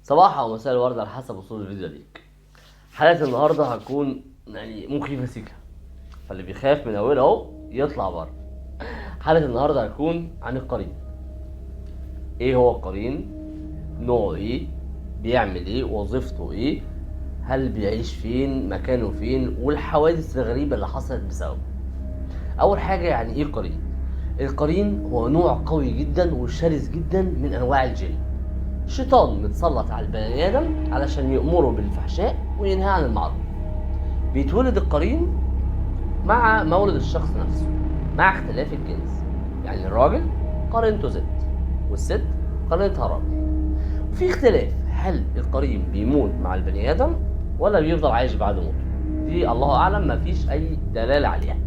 صباح او مساء الورد على حسب وصول الفيديو ليك. حلقة النهارده هتكون يعني مخيفة سيكا، فاللي بيخاف من اولها اهو يطلع بره. حلقة النهارده هتكون عن القرين. ايه هو القرين؟ نوعه ايه؟ بيعمل ايه؟ وظيفته ايه؟ هل بيعيش فين؟ مكانه فين؟ والحوادث الغريبة اللي حصلت بسببه. اول حاجة، يعني ايه قرين؟ القرين هو نوع قوي جدا وشرس جدا من انواع الجن. شيطان متسلط على البني ادم علشان يأمره بالفحشاء وينهى عن المعروف. بيتولد القرين مع مولد الشخص نفسه مع اختلاف الجنس، يعني الراجل قرينته ست والست قرينتها راجل. وفي اختلاف، هل القرين بيموت مع البني ادم ولا بيفضل عايش بعد موته؟ دي الله اعلم، مفيش اي دلاله عليها.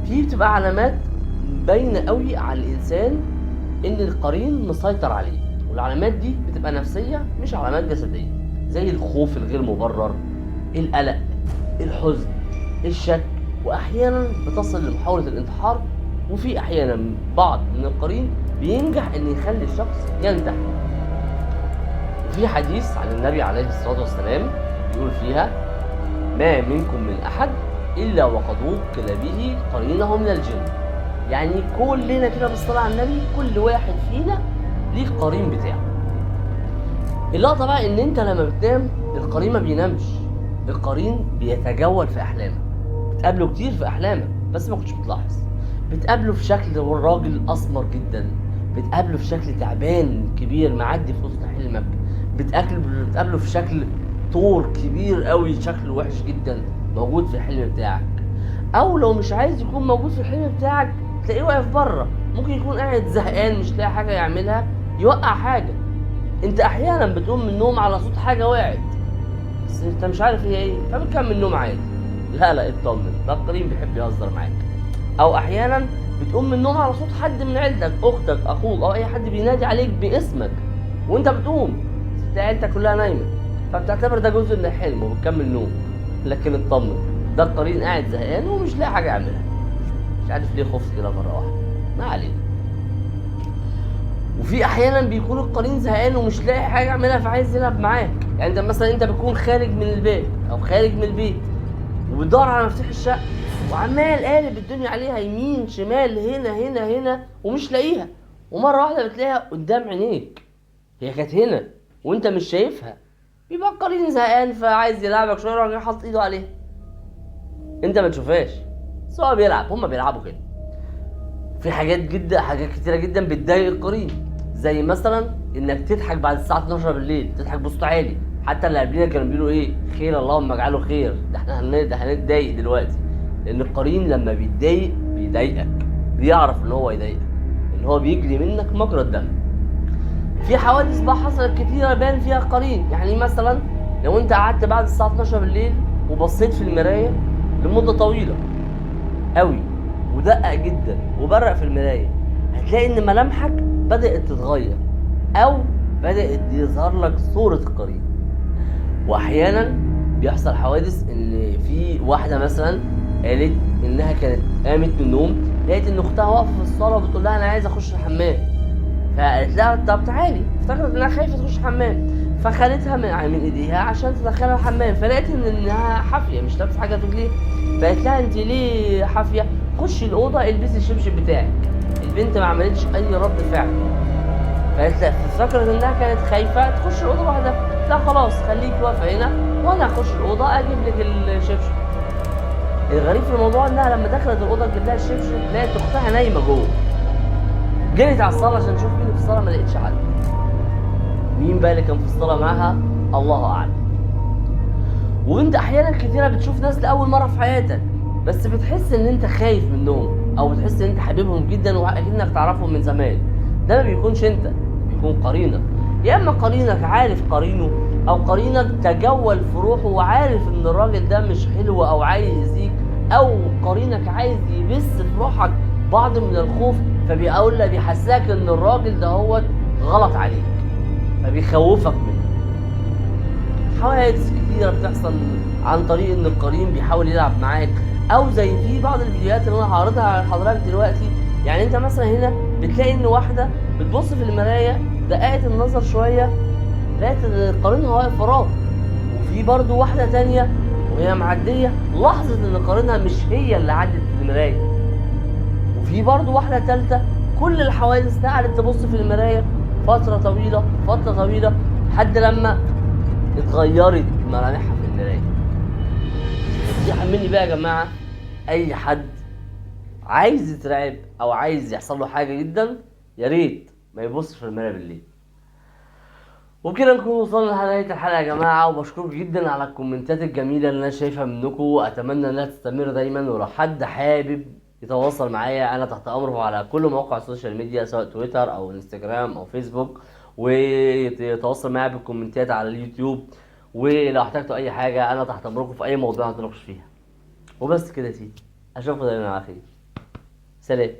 في بتبقى علامات باينه قوي على الانسان ان القرين مسيطر عليه، والعلامات دي بتبقى نفسيه مش علامات جسديه، زي الخوف الغير مبرر، القلق، الحزن، الشك، واحيانا بتصل لمحاوله الانتحار. وفي احيانا بعض من القرين بينجح ان يخلي الشخص ينتحر. وفي حديث عن النبي عليه الصلاه والسلام بيقول فيها: ما منكم من احد الا وقد وكل به قرينه من الجن. يعني كلنا كده بالصلاه على النبي، كل واحد فينا ليه قرين بتاعه. اللقطه بقى ان انت لما بتنام القرين ما بينامش، القرين بيتجول في احلامك، بتقابله كتير في احلامك بس ما كنتش بتلاحظ. بتقابله في شكل راجل اسمر جدا، بتقابله في شكل تعبان كبير معدي في وسط حلمك، بتقابله في شكل طور كبير قوي شكله وحش جدا موجود في الحلم بتاعك. او لو مش عايز يكون موجود في الحلم بتاعك تلاقيه واقف بره، ممكن يكون قاعد زهقان مش لاقي حاجه يعملها يوقع حاجه. انت احيانا بتقوم من النوم على صوت حاجه وقعت بس انت مش عارف هي ايه، فبتكمل النوم عادي. لا اطمن، ده القرين بيحب يهزر معاك. او احيانا بتقوم من النوم على صوت حد من عيلتك، اختك، اخوك، او اي حد بينادي عليك باسمك وانت بتقوم، تلاقي عيلتك كلها نايمه، فبتعتبر ده جزء من الحلم وبتكمل نوم. لكن اطمن، ده القرين قاعد زهقان ومش لاقي حاجه يعملها. مش عارف ليه خفت كده مره واحده، ما علينا. وفي احيانا بيكون القرين زهقان ومش لاقي حاجه يعملها فعايز يلعب معاك. يعني انت مثلا بتكون خارج من البيت او خارج من البيت وبتدور على مفتاح الشقه وعمال قالب الدنيا عليها يمين شمال هنا ومش لاقيها، ومره واحده بتلاقيها قدام عينيك، هي كانت هنا وانت مش شايفها. بيبقى القرين زهقان فعايز يلعبك شويه، راجل حاطط ايده عليها انت ما تشوفهاش، بس هو بيلعب، هما بيلعبوا كده. في حاجات كتيره جدا بتضايق القرين، زي مثلا انك تضحك بعد الساعه 12 بالليل، تضحك بصوت عالي. حتى اللي قبلنا كانوا بيقولوا ايه؟ خير اللهم اجعله خير، ده احنا هنتضايق دلوقتي. لان القرين لما بيتضايق بيضايقك، بيعرف ان هو يضايقك، ان هو بيجري منك مجرى الدم. في حوادث بقى حصلت كتيره بان فيها القرين. يعني مثلا لو انت قعدت بعد الساعه 12 بالليل وبصيت في المرايه لمده طويله قوي ودقق جدا وبرق في المرايه، هتلاقي ان ملامحك بدأت تتغير او بدأت يظهر لك صورة القرين. واحيانا بيحصل حوادث ان في واحدة مثلا قالت انها كانت قامت من النوم لقيت ان اختها واقفة في الصالة وبتقول لها انا عايزة اخش الحمام، فقالت لها طب تعالي، افتكرت انها خايفة تخش الحمام فخدتها من ايديها عشان تدخلها الحمام، فلقيت انها حافية مش لابسة حاجة في رجليها، فقالت لها انت ليه حافية؟ خشي الاوضه البسي الشبشب بتاعك. البنت ما عملتش اي رد فعل، فقالت لا، ففكرت انها كانت خايفه تخش الاوضه لوحدها. لا خلاص خليكي واقفه هنا وانا اخش الاوضه اجيب لك الشبشب. الغريب في الموضوع انها لما دخلت الاوضه تجيب لها الشبشب لقيت اختها نايمه جوه. جريت على الصاله عشان تشوف مين في الصاله، ما لقيتش حد. مين بقى اللي كان في الصاله معاها؟ الله اعلم. وانت احيانا كتيره بتشوف ناس لاول مره في حياتك بس بتحس ان انت خايف منهم، او بتحس ان انت حبيبهم جدا واكنك تعرفهم من زمان. ده ما بيكونش انت، بيكون قرينك. يا اما قرينك عارف قرينه، او قرينك تجول في روحه وعارف ان الراجل ده مش حلو او عايز يأذيك، او قرينك عايز يبث في روحك بعض من الخوف فبيقول بيحسسك ان الراجل ده هو غلط عليك فبيخوفك منه. حوادث كتيرة بتحصل عن طريق ان القرين بيحاول يلعب معاك، او زي في بعض الفيديوهات اللي انا هعرضها على حضرتك دلوقتي. يعني انت مثلا هنا بتلاقي ان واحدة بتبص في المراية، دققت النظر شوية لقيت ان قارنها واقف وراه. وفي برضو واحدة تانية وهي معدية لاحظت ان قارنها مش هي اللي عدت في المراية. وفي برضو واحدة تالتة كل الحوادث قعدت تبص في المراية فترة طويلة فترة طويلة لحد لما اتغيرت ملامحها في المراية. نصيحة مني بقى يا جماعة، أي حد عايز يترعب أو عايز يحصل له حاجة جدا يا ريت ما يبصش في المراية بالليل. وبكده نكون وصلنا لنهاية الحلقة يا جماعة، وبشكركم جدا على الكومنتات الجميلة اللي أنا شايفها منكم، أتمنى إنها تستمر دايما. ولو حد حابب يتواصل معايا أنا تحت أمره على كل مواقع السوشيال ميديا سواء تويتر أو انستجرام أو فيسبوك، ويتواصل معايا بالكومنتات على اليوتيوب. ولو احتجتوا أي حاجة أنا تحت أمركم في أي موضوع هنتناقش فيها. وبس كده يا سيدي، أشوفكم دايما على خير. سلام.